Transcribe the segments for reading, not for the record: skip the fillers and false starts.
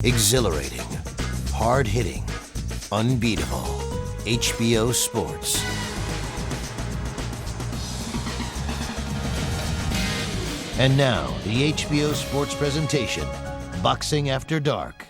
Exhilarating, hard-hitting, unbeatable. HBO Sports. And now, the HBO Sports presentation, Boxing After Dark.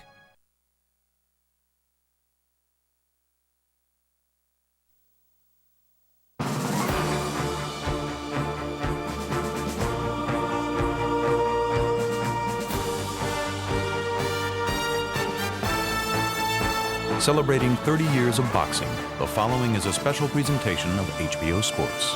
Celebrating 30 years of boxing, the following is a special presentation of HBO Sports.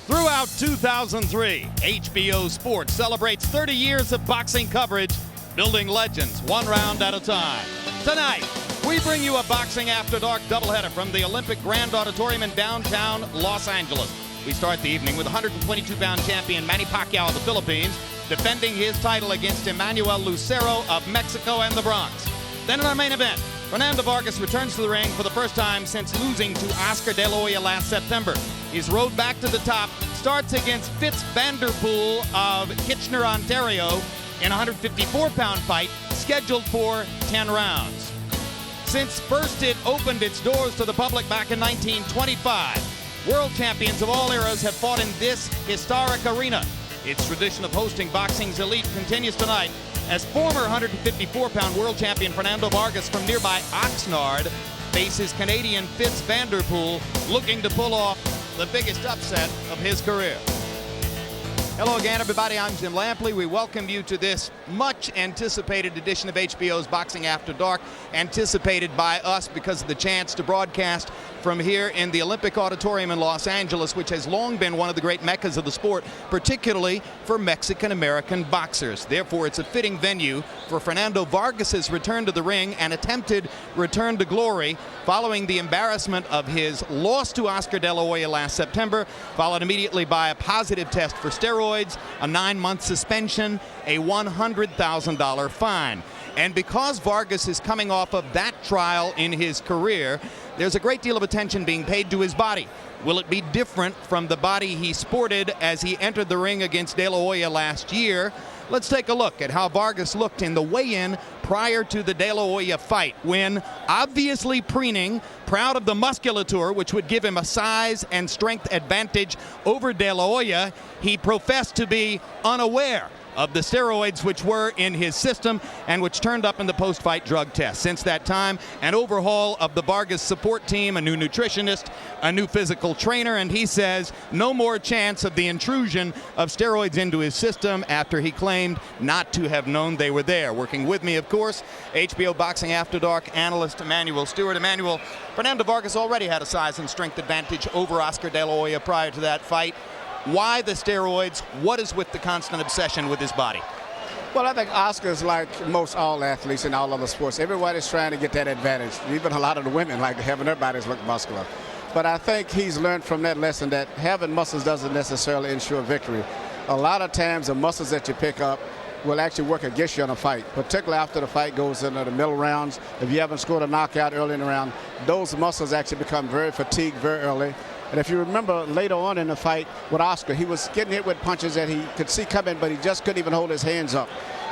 Throughout 2003, HBO Sports celebrates 30 years of boxing coverage, building legends one round at a time. Tonight, we bring you a Boxing After Dark doubleheader from the Olympic Grand Auditorium in downtown Los Angeles. We start the evening with 122-pound champion Manny Pacquiao of the Philippines defending his title against Emmanuel Lucero of Mexico and the Bronx. Then in our main event, Fernando Vargas returns to the ring for the first time since losing to Oscar De La Hoya last September. His road back to the top starts against Fitz Vanderpool of Kitchener, Ontario in a 154-pound fight scheduled for 10 rounds. Since first it opened its doors to the public back in 1925, world champions of all eras have fought in this historic arena. Its tradition of hosting boxing's elite continues tonight as former 154-pound world champion Fernando Vargas from nearby Oxnard faces Canadian Fitz Vanderpool, looking to pull off the biggest upset of his career. Hello again, everybody. I'm Jim Lampley. We welcome you to this much-anticipated edition of HBO's Boxing After Dark, anticipated by us because of the chance to broadcast from here in the Olympic Auditorium in Los Angeles, which has long been one of the great meccas of the sport, particularly for Mexican-American boxers. Therefore, it's a fitting venue for Fernando Vargas's return to the ring and attempted return to glory following the embarrassment of his loss to Oscar De La Hoya last September, followed immediately by a positive test for steroids, a 9-month suspension, a $100,000 fine. And because Vargas is coming off of that trial in his career, there's a great deal of attention being paid to his body. Will it be different from the body he sported as he entered the ring against De La Hoya last year? Let's take a look at how Vargas looked in the weigh-in prior to the De La Hoya fight, when, obviously preening, proud of the musculature, which would give him a size and strength advantage over De La Hoya, he professed to be unaware of the steroids which were in his system and which turned up in the post-fight drug test. Since that time, an overhaul of the Vargas support team, a new nutritionist, a new physical trainer, and he says no more chance of the intrusion of steroids into his system after he claimed not to have known they were there. Working with me, of course, HBO Boxing After Dark analyst Emmanuel Stewart. Emmanuel, Fernando Vargas already had a size and strength advantage over Oscar De La Hoya prior to that fight. Why the steroids? What is with the constant obsession with his body? Well, I think Oscar's like most all athletes in all other sports. Everybody's trying to get that advantage. Even a lot of the women like having their bodies look muscular. But I think he's learned from that lesson that having muscles doesn't necessarily ensure victory. A lot of times the muscles that you pick up will actually work against you in a fight, particularly after the fight goes into the middle rounds. If you haven't scored a knockout early in the round, those muscles actually become very fatigued very early. And if you remember later on in the fight with Oscar, he was getting hit with punches that he could see coming, but he just couldn't even hold his hands up.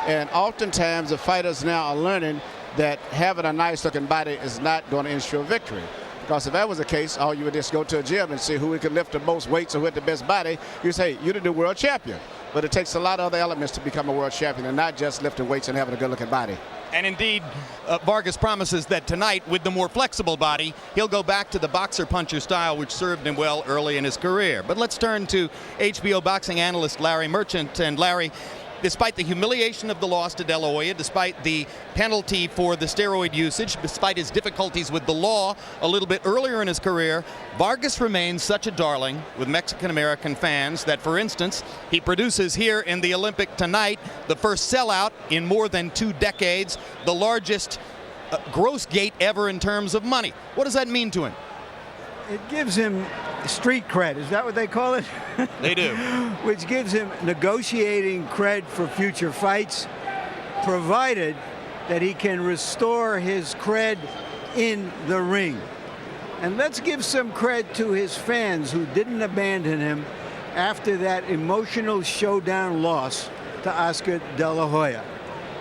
And oftentimes the fighters now are learning that having a nice looking body is not going to ensure victory. Because if that was the case, all you would just go to a gym and see who could lift the most weights or who had the best body. You say, you're the new world champion. but it takes a lot of other elements to become a world champion, and not just lifting weights and having a good-looking body. And indeed, Vargas promises that tonight, with the more flexible body, he'll go back to the boxer-puncher style, which served him well early in his career. But let's turn to HBO boxing analyst Larry Merchant. And Larry, despite the humiliation of the loss to De La Hoya, despite the penalty for the steroid usage, despite his difficulties with the law a little bit earlier in his career, Vargas remains such a darling with Mexican-American fans that, for instance, he produces here in the Olympic tonight the first sellout in more than 2 decades, the largest gross gate ever in terms of money. What does that mean to him? It gives him street cred. Is that what they call it? They do. Which gives him negotiating cred for future fights, provided that he can restore his cred in the ring. And let's give some cred to his fans who didn't abandon him after that emotional showdown loss to Oscar De La Hoya.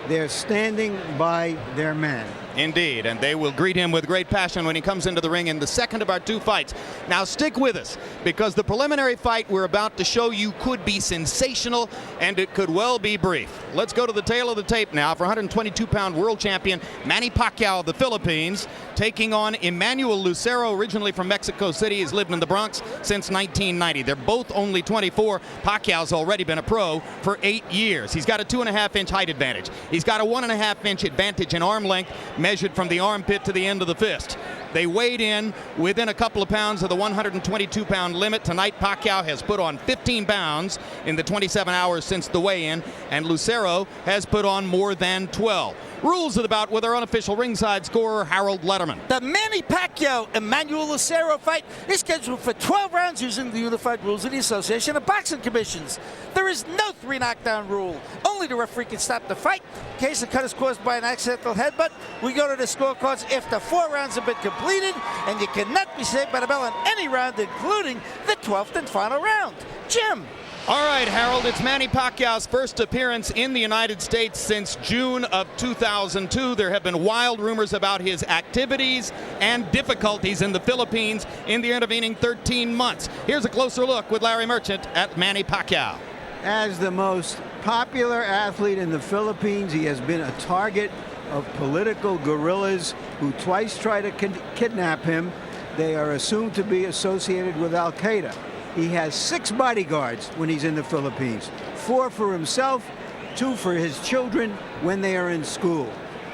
They're standing by their man. Indeed, and they will greet him with great passion when he comes into the ring in the second of our 2 fights. Now stick with us, because the preliminary fight we're about to show you could be sensational, and it could well be brief. Let's go to the tail of the tape now for 122-pound world champion Manny Pacquiao of the Philippines, taking on Emmanuel Lucero, originally from Mexico City. He's lived in the Bronx since 1990. They're both only 24. Pacquiao's already been a pro for 8 years. He's got a 2.5-inch height advantage. He's got a 1.5-inch advantage in arm length, measured from the armpit to the end of the fist. They weighed in within a couple of pounds of the 122-pound limit. Tonight, Pacquiao has put on 15 pounds in the 27 hours since the weigh-in, and Lucero has put on more than 12. Rules of the bout with our unofficial ringside scorer, Harold Letterman. The Manny Pacquiao-Emmanuel Lucero fight is scheduled for 12 rounds using the unified rules of the Association of Boxing Commissions. There is no 3 knockdown rule. Only the referee can stop the fight. In case the cut is caused by an accidental headbutt, we go to the scorecards after 4 rounds have been completed, and you cannot be saved by the bell in any round, including the 12th and final round. Jim. All right, Harold, it's Manny Pacquiao's first appearance in the United States since June of 2002. There have been wild rumors about his activities and difficulties in the Philippines in the intervening 13 months. Here's a closer look with Larry Merchant at Manny Pacquiao. As the most popular athlete in the Philippines, he has been a target of political guerrillas who twice try to kidnap him. They are assumed to be associated with Al-Qaeda. He has 6 bodyguards when he's in the Philippines, 4 for himself, 2 for his children when they are in school.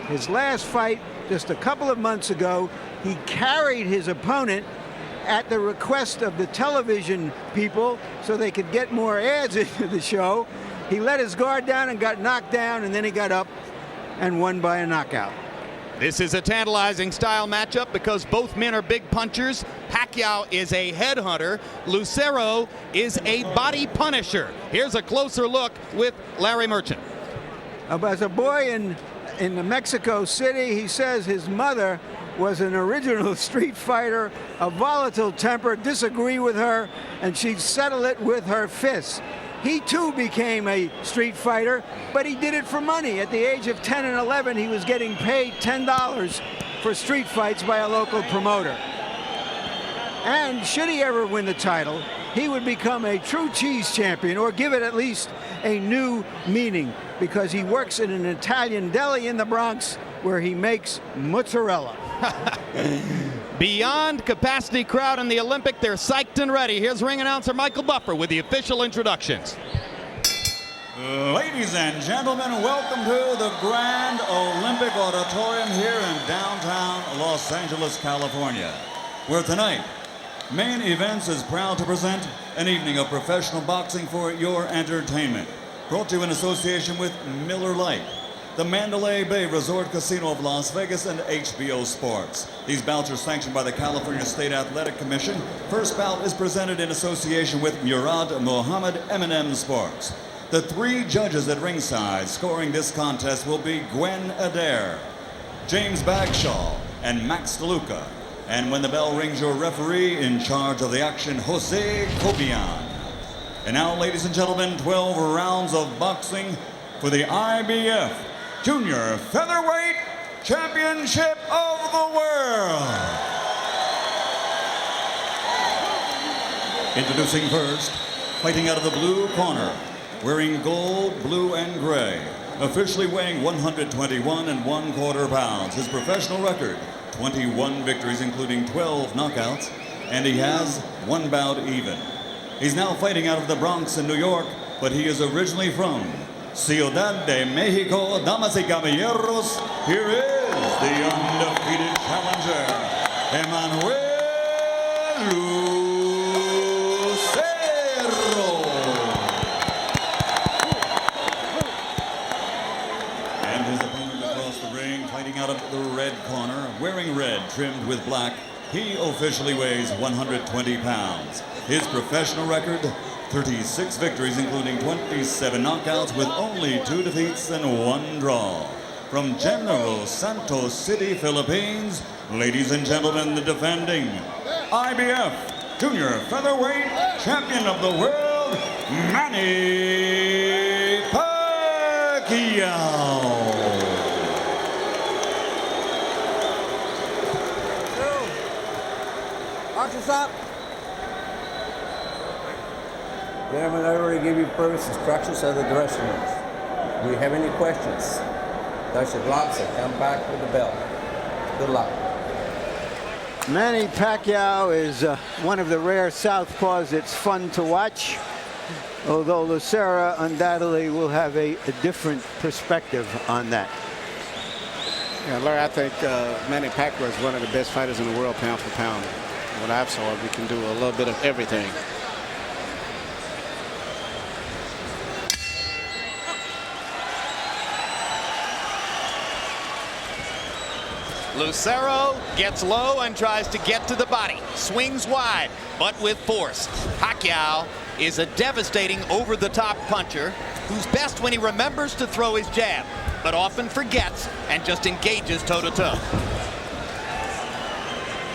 His last fight, just a couple of months ago, he carried his opponent at the request of the television people so they could get more ads into the show. He let his guard down and got knocked down, and then he got up and won by a knockout. This is a tantalizing style matchup because both men are big punchers. Pacquiao is a headhunter. Lucero is a body punisher. Here's a closer look with Larry Merchant. As a boy in Mexico City, he says his mother was an original street fighter, a volatile temper, disagree with her, and she'd settle it with her fists. He too became a street fighter, but he did it for money. At the age of 10 and 11, he was getting paid $10 for street fights by a local promoter. And should he ever win the title, he would become a true cheese champion, or give it at least a new meaning, because he works in an Italian deli in the Bronx where he makes mozzarella. Beyond capacity crowd in the Olympic, they're psyched and ready. Here's ring announcer Michael Buffer with the official introductions. Ladies and gentlemen, welcome to the Grand Olympic Auditorium here in downtown Los Angeles, California, where tonight, Main Events is proud to present an evening of professional boxing for your entertainment. Brought to you in association with Miller Lite, the Mandalay Bay Resort Casino of Las Vegas, and HBO Sports. These bouts are sanctioned by the California State Athletic Commission. First bout is presented in association with Murad Mohammed M&M Sports. The 3 judges at ringside scoring this contest will be Gwen Adair, James Bagshaw, and Max DeLuca. And when the bell rings, your referee in charge of the action, Jose Cobian. And now, ladies and gentlemen, 12 rounds of boxing for the IBF Junior Featherweight Championship of the World. Introducing first, fighting out of the blue corner, wearing gold, blue, and gray, officially weighing 121 1/4 pounds. His professional record, 21 victories, including 12 knockouts, and he has one bout even. He's now fighting out of the Bronx in New York, but he is originally from Ciudad de Mexico. Damas y caballeros, here is the undefeated challenger, Emmanuel Lucero. And his opponent across the ring, fighting out of the red corner, wearing red trimmed with black. He officially weighs 120 pounds. His professional record, 36 victories, including 27 knockouts, with only 2 defeats and 1 draw. From General Santos City, Philippines, ladies and gentlemen, the defending IBF Junior Featherweight Champion of the World, Manny Pacquiao. Archers up. Gentlemen, I already gave you previous instructions of the dressing rooms. Do you have any questions? Touch your gloves and come back with the belt. Good luck. Manny Pacquiao is one of the rare southpaws that's fun to watch, although Lucero undoubtedly will have a different perspective on that. Yeah, Larry, I think Manny Pacquiao is one of the best fighters in the world, pound for pound. What I've saw, we can do a little bit of everything. Lucero gets low and tries to get to the body. Swings wide, but with force. Pacquiao is a devastating over-the-top puncher who's best when he remembers to throw his jab, but often forgets and just engages toe-to-toe.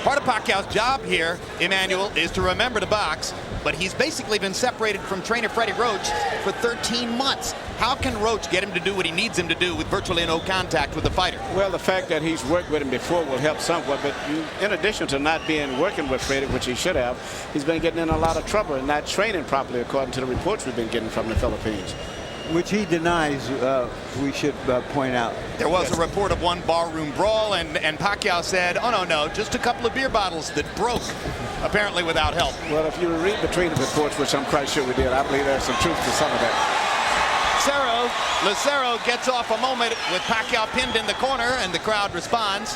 Part of Pacquiao's job here, Emmanuel, is to remember to box, but he's basically been separated from trainer Freddie Roach for 13 months. How can Roach get him to do what he needs him to do with virtually no contact with the fighter? Well, the fact that he's worked with him before will help somewhat, but in addition to not working with Freddie, which he should have, he's been getting in a lot of trouble and not training properly, according to the reports we've been getting from the Philippines. Which he denies, we should point out. There was a report of one barroom brawl, and Pacquiao said, oh, no, just a couple of beer bottles that broke, apparently without help. Well, if you read between the reports, which I'm quite sure we did, I believe there's some truth to some of that. Lucero gets off a moment with Pacquiao pinned in the corner, and the crowd responds.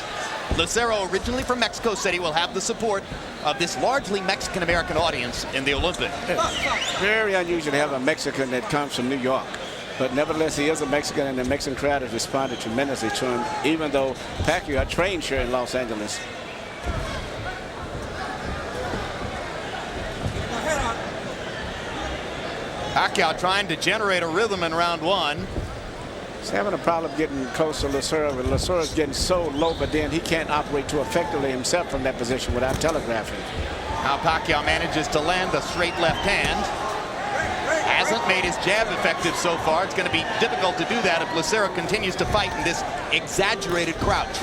Lucero, originally from Mexico City, will have the support of this largely Mexican-American audience in the Olympics. Very unusual to have a Mexican that comes from New York. But nevertheless, he is a Mexican, and the Mexican crowd has responded tremendously to him, even though Pacquiao trained here in Los Angeles. Pacquiao trying to generate a rhythm in round one. He's having a problem getting close to Lucero. Lucero's getting so low, but then he can't operate too effectively himself from that position without telegraphing. Now Pacquiao manages to land a straight left hand. Hasn't made his jab effective so far. It's going to be difficult to do that if Lucero continues to fight in this exaggerated crouch.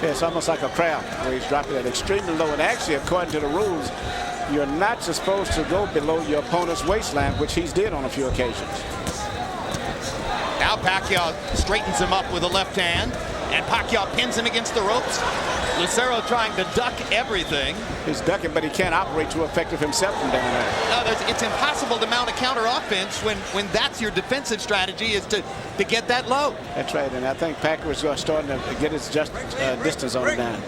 Yeah, it's almost like a crab where he's dropping it extremely low. And actually, according to the rules, you're not supposed to go below your opponent's waistline, which he's did on a few occasions. Now Pacquiao straightens him up with a left hand, and Pacquiao pins him against the ropes. Lucero trying to duck everything. He's ducking, but he can't operate too effective himself from down there. No, it's impossible to mount a counter offense when that's your defensive strategy, is to get that low. That's right, and I think Pacquiao is starting to get his just distance on him down.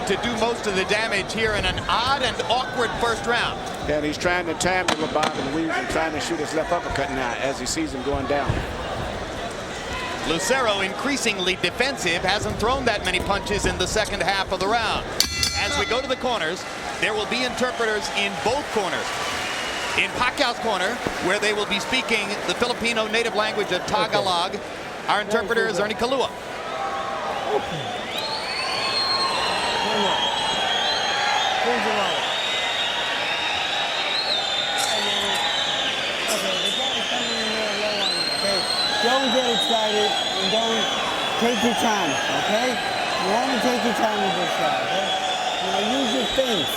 To do most of the damage here in an odd and awkward first round. Yeah, and he's trying to time the bob and weave and trying to shoot his left uppercut now as he sees him going down. Lucero, increasingly defensive, hasn't thrown that many punches in the second half of the round. As we go to the corners, there will be interpreters in both corners. In Pacquiao's corner, where they will be speaking the Filipino native language of Tagalog, our interpreter is Ernie Kalua. don't get excited and don't take your time, okay? You want to take your time with this shot, okay? Now use your feints.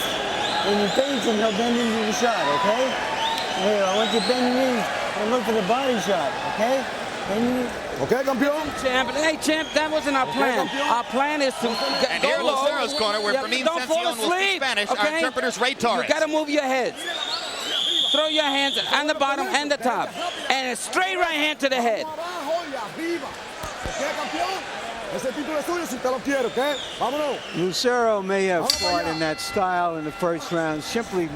When you feint him, he'll bend into the shot, okay? Here, I want you to bend your knees and look for the body shot, okay? Okay, campeón. Champ, hey, champ, that wasn't our plan. Our plan is to and go here low. Lucero's corner, where Fermin Don't fall Sencion will speak asleep. Spanish. Okay? Our interpreter's Ray Torres. You got to move your head. Throw your hands on the bottom and the top. And a straight right hand to the head. Lucero may have fought in that style in the first round, simply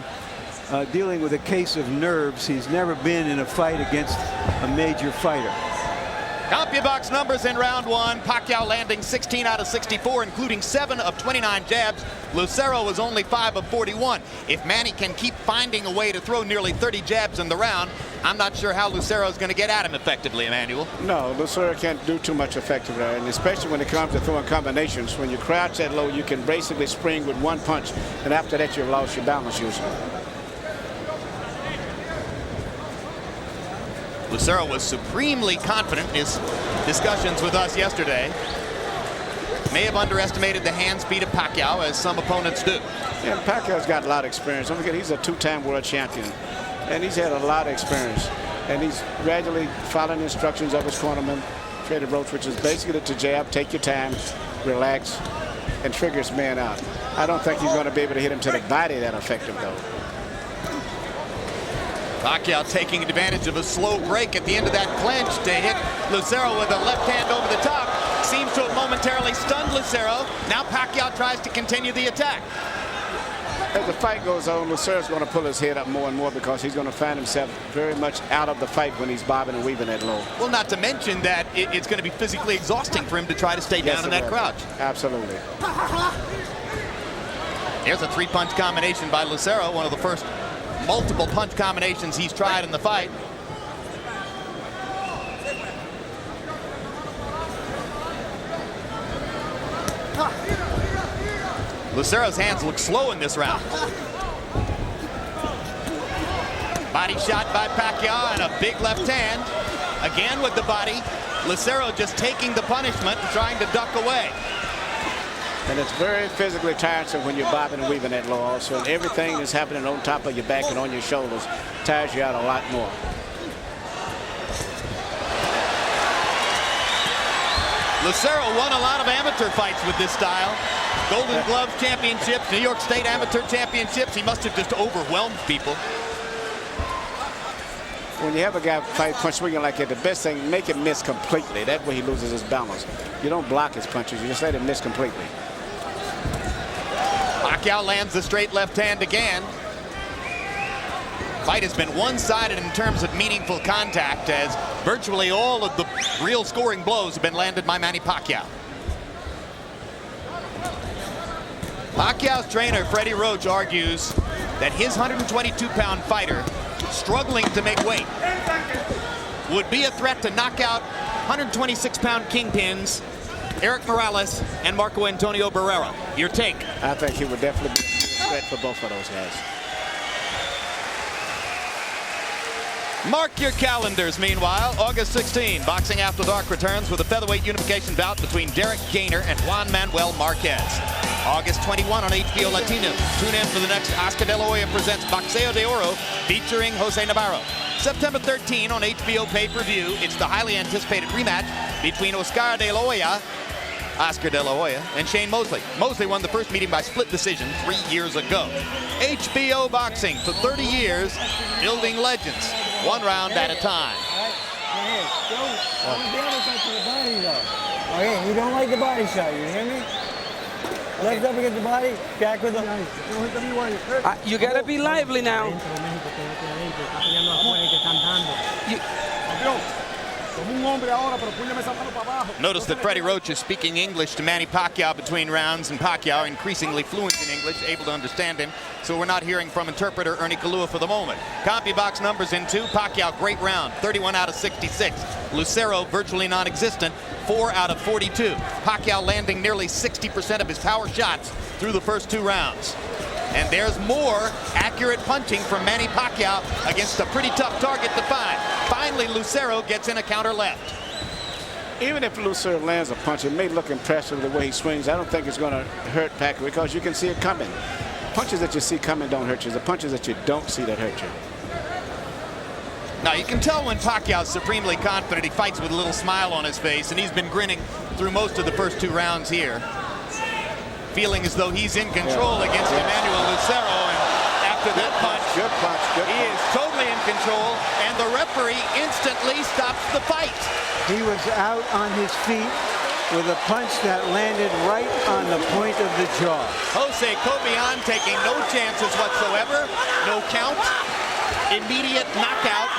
dealing with a case of nerves. He's never been in a fight against a major fighter. CompuBox numbers in round one. Pacquiao landing 16 out of 64, including 7 of 29 jabs. Lucero was only 5 of 41. If Manny can keep finding a way to throw nearly 30 jabs in the round, I'm not sure how Lucero is going to get at him effectively, Emmanuel. No, Lucero can't do too much effective there, and especially when it comes to throwing combinations. When you crouch that low, you can basically spring with one punch, and after that, you've lost your balance usually. Lucero was supremely confident in his discussions with us yesterday. May have underestimated the hand speed of Pacquiao, as some opponents do. Yeah, Pacquiao's got a lot of experience. Don't forget, he's a 2-time world champion, and he's had a lot of experience. And he's gradually following the instructions of his cornerman, Freddie Roach, which is basically to jab, take your time, relax, and figure his man out. I don't think he's going to be able to hit him to the body that effective, though. Pacquiao taking advantage of a slow break at the end of that clinch to hit Lucero with a left hand over the top. Seems to have momentarily stunned Lucero. Now Pacquiao tries to continue the attack. As the fight goes on, Lucero's going to pull his head up more and more because he's going to find himself very much out of the fight when he's bobbing and weaving that low. Well, not to mention that it's going to be physically exhausting for him to try to stay down in that crouch. Absolutely. Here's a 3-punch combination by Lucero, one of the first multiple punch combinations he's tried in the fight. Lucero's hands look slow in this round. Body shot by Pacquiao and a big left hand. Again with the body. Lucero just taking the punishment and trying to duck away. And it's very physically tiresome when you're bobbing and weaving that low also. And everything that's happening on top of your back and on your shoulders tires you out a lot more. Lucero won a lot of amateur fights with this style. Golden Gloves championships, New York State amateur championships. He must have just overwhelmed people. When you have a guy fight punch swinging like that, the best thing, make him miss completely. That way he loses his balance. You don't block his punches, you just let him miss completely. Pacquiao lands the straight left hand again. Fight has been one-sided in terms of meaningful contact, as virtually all of the real scoring blows have been landed by Manny Pacquiao. Pacquiao's trainer, Freddie Roach, argues that his 122-pound fighter, struggling to make weight, would be a threat to knock out 126-pound kingpins Eric Morales and Marco Antonio Barrera. Your take? I think he would definitely be a threat for both of those guys. Mark your calendars, meanwhile. August 16, Boxing After Dark returns with a featherweight unification bout between Derek Gainer and Juan Manuel Marquez. August 21 on HBO Latino. Tune in for the next Oscar De La Hoya Presents Boxeo de Oro featuring Jose Navarro. September 13 on HBO pay-per-view, it's the highly anticipated rematch between Oscar De La Hoya, Oscar De La Hoya, and Shane Mosley. Mosley won the first meeting by split decision 3 years ago. HBO Boxing for 30 years, building legends, one round at a time. Okay, you don't like the body shot, you hear me? Legs up against the body, back with the... You gotta be lively now. Notice that Freddie Roach is speaking English to Manny Pacquiao between rounds, and Pacquiao increasingly fluent in English, able to understand him. So we're not hearing from interpreter Ernie Kalua for the moment. CompuBox numbers in 2. Pacquiao, great round, 31 out of 66. Lucero, virtually non-existent, 4 out of 42. Pacquiao landing nearly 60% of his power shots through the first 2 rounds. And there's more accurate punching from Manny Pacquiao against a pretty tough target to find. Finally, Lucero gets in a counter left. Even if Lucero lands a punch, it may look impressive the way he swings. I don't think it's going to hurt Pacquiao because you can see it coming. Punches that you see coming don't hurt you. The punches that you don't see that hurt you. Now, you can tell when Pacquiao's supremely confident. He fights with a little smile on his face, and he's been grinning through most of the first 2 rounds here, feeling as though he's in control against Emmanuel Lucero. And after that punch, good punch. He is totally in control, and the referee instantly stops the fight. He was out on his feet with a punch that landed right on the point of the jaw. Jose Cobian taking no chances whatsoever, no count, immediate knockout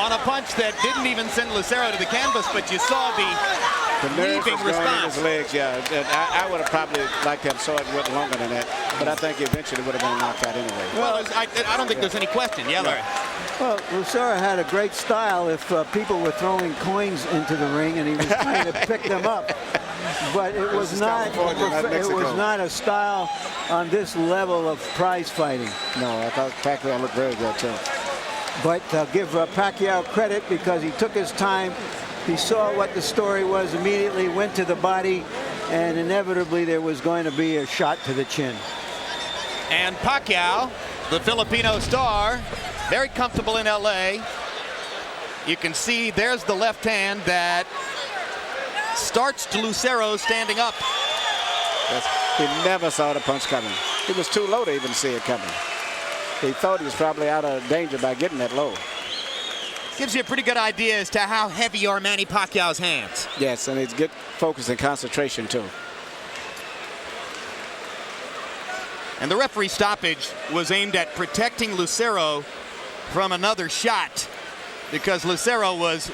on a punch that didn't even send Lucero to the canvas, but you saw the leaping response. His legs, yeah. I would have probably liked to have saw it a little longer than that, but I think eventually would have been knocked out anyway. Well, I don't think there's any question. Yeah, Larry. Well, Lucero had a great style if people were throwing coins into the ring and he was trying to pick them up. But it was not a style on this level of prize fighting. No, I thought Pacquiao looked very good too. But I'll give Pacquiao credit because he took his time. He saw what the story was, immediately went to the body, and inevitably there was going to be a shot to the chin. And Pacquiao, the Filipino star, very comfortable in LA. You can see there's the left hand that starts to Lucero standing up. Yes, he never saw the punch coming. He was too low to even see it coming. He thought he was probably out of danger by getting that low. Gives you a pretty good idea as to how heavy are Manny Pacquiao's hands. Yes, and it's good focus and concentration too. And the referee stoppage was aimed at protecting Lucero from another shot because Lucero was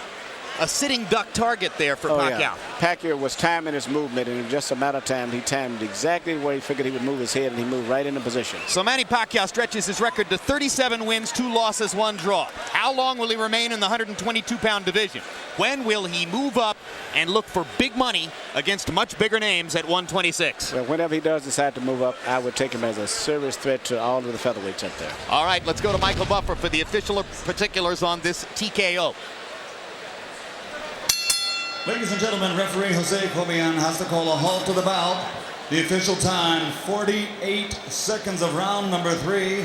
a sitting duck target there for Pacquiao. Yeah. Pacquiao was timing his movement, and in just a matter of time, he timed exactly where he figured he would move his head, and he moved right into position. So Manny Pacquiao stretches his record to 37 wins, 2 losses, 1 draw. How long will he remain in the 122-pound division? When will he move up and look for big money against much bigger names at 126? Well, whenever he does decide to move up, I would take him as a serious threat to all of the featherweights up there. All right, let's go to Michael Buffer for the official particulars on this TKO. Ladies and gentlemen, referee Jose Cobian has to call a halt to the bout. The official time, 48 seconds of round number 3.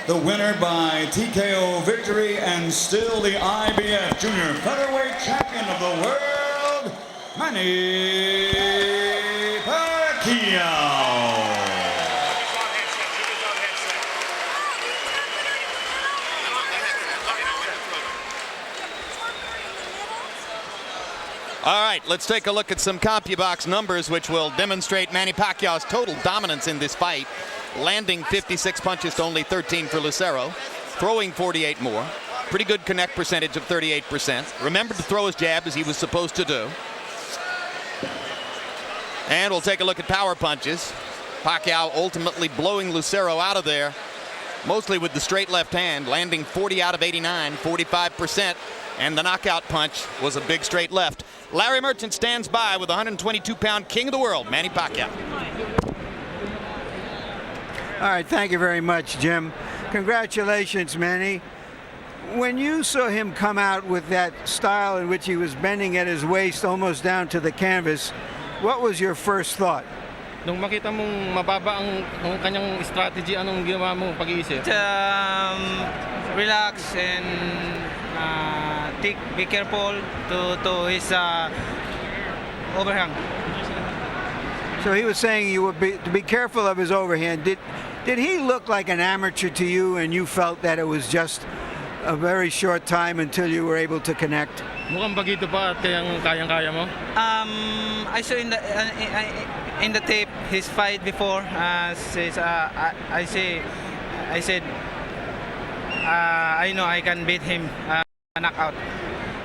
The winner by TKO victory and still the IBF Junior Featherweight Champion of the world, Manny Pacquiao. All right, let's take a look at some CompuBox numbers which will demonstrate Manny Pacquiao's total dominance in this fight. Landing 56 punches to only 13 for Lucero. Throwing 48 more. Pretty good connect percentage of 38%. Remembered to throw his jab as he was supposed to do. And we'll take a look at power punches. Pacquiao ultimately blowing Lucero out of there, mostly with the straight left hand, landing 40 out of 89, 45%. And the knockout punch was a big straight left. Larry Merchant stands by with 122-pound king of the world, Manny Pacquiao. All right, thank you very much, Jim. Congratulations, Manny. When you saw him come out with that style in which he was bending at his waist almost down to the canvas, what was your first thought? Nung makita mong mababa ang kanyang strategy, anong ginawa mo pag-iisip? Relax and be careful to his overhand. So he was saying you would to be careful of his overhand. Did he look like an amateur to you, and you felt that it was just a very short time until you were able to connect? Mukhang bagito pa at kayang-kaya mo? I saw in the tape his fight before. I said I know I can beat him knockout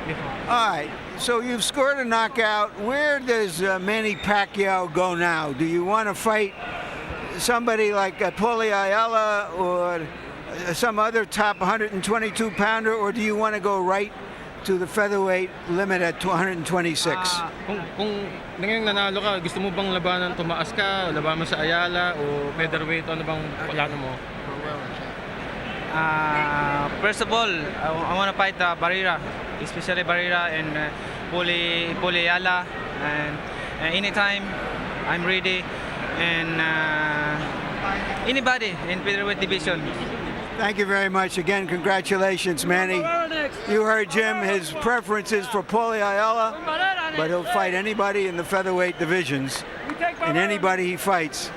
before. All right, so you've scored a knockout. Where does Manny Pacquiao go now? Do you want to fight somebody like Paulie Ayala or some other top 122-pounder, or do you want to go right to the featherweight limit at 126? Kung nanalo ka, gusto mo bang labanan, tumaas ka, laban mo sa Ayala o featherweight, ano bang plano mo? First of all, I want to fight Barrera, especially Barrera, and Paulie Ayala, and anytime I'm ready, and anybody in featherweight division. Thank you very much. Again, congratulations, Manny. You heard Jim. His preference is for Paulie Ayala, but he'll fight anybody in the featherweight divisions, and anybody he fights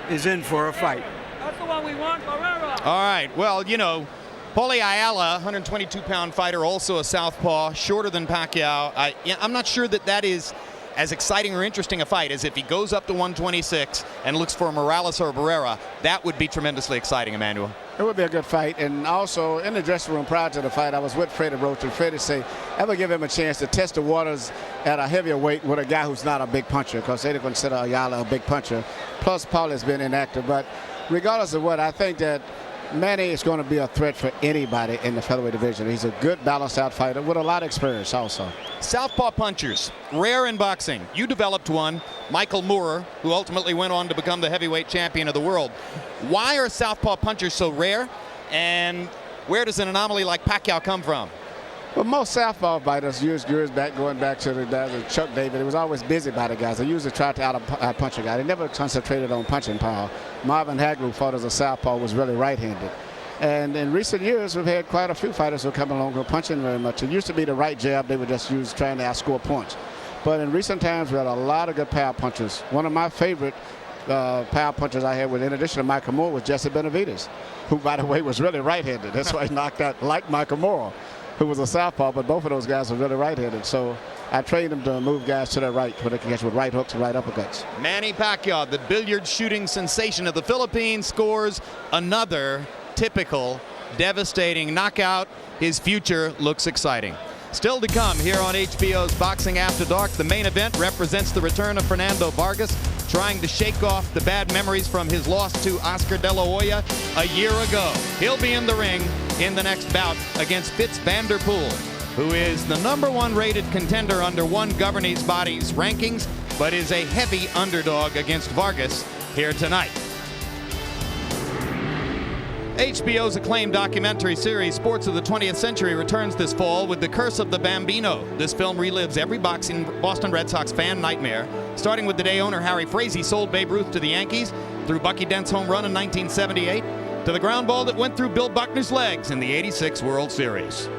is in for a fight. That's the one we want, Barrera. All right. Well, you know, Paulie Ayala, 122-pound fighter, also a southpaw, shorter than Pacquiao. I'm not sure that is as exciting or interesting a fight as if he goes up to 126 and looks for Morales or Barrera. That would be tremendously exciting, Emmanuel. It would be a good fight. And also, in the dressing room prior to the fight, I was with Freddie Roach, and Freddie said, ever give him a chance to test the waters at a heavier weight with a guy who's not a big puncher, because they consider Ayala a big puncher. Plus, Paul has been inactive. But regardless of what, I think that Manny is going to be a threat for anybody in the featherweight division. He's a good, balanced-out fighter with a lot of experience also. Southpaw punchers, rare in boxing. You developed one, Michael Moorer, who ultimately went on to become the heavyweight champion of the world. Why are southpaw punchers so rare, and where does an anomaly like Pacquiao come from? Well, most southpaw fighters years back, going back to the days of Chuck David, it was always busy by the guys. They usually tried to out-punch a guy. They never concentrated on punching power. Marvin Hagler, who fought as a southpaw, was really right-handed. And in recent years, we've had quite a few fighters who come along who are punching very much. It used to be the right jab they would just use trying to outscore points. But in recent times, we had a lot of good power punchers. One of my favorite power punchers I had, in addition to Michael Moore, was Jesse Benavidez, who, by the way, was really right-handed. That's why he knocked out like Michael Moore, who was a southpaw, but both of those guys were really right-handed. So I trained them to move guys to their right, where they can catch with right hooks and right uppercuts. Manny Pacquiao, the billiard shooting sensation of the Philippines, scores another typical devastating knockout. His future looks exciting. Still to come here on HBO's Boxing After Dark. The main event represents the return of Fernando Vargas, trying to shake off the bad memories from his loss to Oscar De La Hoya a year ago. He'll be in the ring in the next bout against Fitz van der Poel, who is the #1 rated contender under one governing body's rankings, but is a heavy underdog against Vargas here tonight. HBO's acclaimed documentary series Sports of the 20th Century returns this fall with The Curse of the Bambino. This film relives every Boston Red Sox fan nightmare, starting with the day owner Harry Frazee sold Babe Ruth to the Yankees, through Bucky Dent's home run in 1978, to the ground ball that went through Bill Buckner's legs in the '86 World Series.